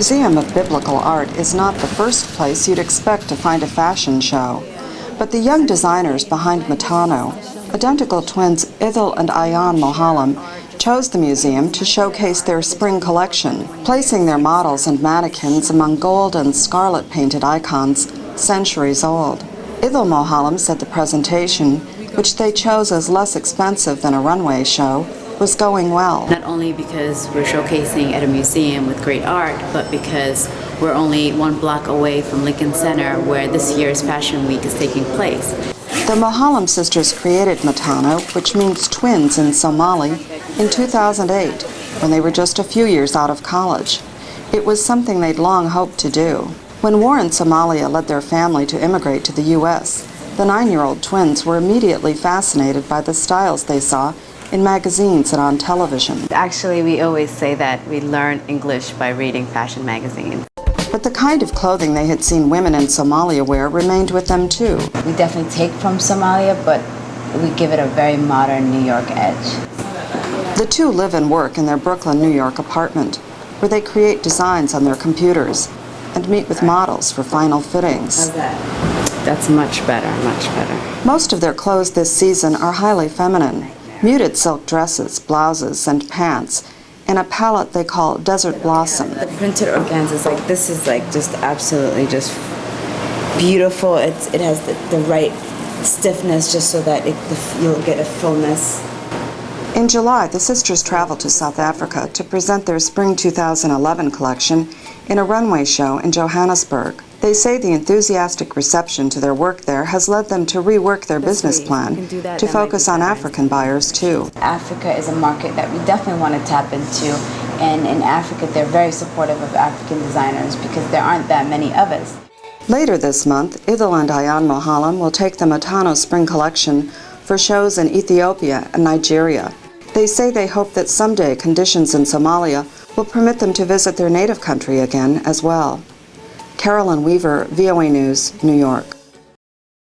Museum of Biblical Art is not the first place you'd expect to find a fashion show. But the young designers behind Mataano, identical twins Idyl and Ayaan Mohallim, chose the museum to showcase their spring collection, placing their models and mannequins among gold and scarlet painted icons centuries old. Idyl Mohallim said the presentation, which they chose as less expensive than a runway show, was going well. Not only because we're showcasing at a museum with great art, but because we're only 1 block away from Lincoln Center, where this year's Fashion Week is taking place. The Mohallim sisters created Mataano, which means twins in Somali, in 2008, when they were just a few years out of college. It was something they'd long hoped to do. When war in Somalia led their family to immigrate to the U.S., the 9-year-old twins were immediately fascinated by the styles they saw in magazines and on television. Actually, we always say that we learn English by reading fashion magazines. But the kind of clothing they had seen women in Somalia wear remained with them too. We definitely take from Somalia, but we give it a very modern New York edge. The two live and work in their Brooklyn, New York apartment, where they create designs on their computers and meet with models for final fittings. How's that? That's much better, much better. Most of their clothes this season are highly feminine. Muted silk dresses, blouses, and pants, in a palette they call Desert Blossom. The printed organza this is just absolutely just beautiful. It has the right stiffness just so that you'll get a fullness. In July, the sisters traveled to South Africa to present their Spring 2011 collection in a runway show in Johannesburg. They say the enthusiastic reception to their work there has led them to rework their business plan to focus on African buyers too. Africa is a market that we definitely want to tap into, and in Africa they're very supportive of African designers because there aren't that many of us. Later this month, Idyl and Ayaan Mohallim will take the Mataano Spring Collection for shows in Ethiopia and Nigeria. They say they hope that someday conditions in Somalia will permit them to visit their native country again as well. Carolyn Weaver, VOA News, New York.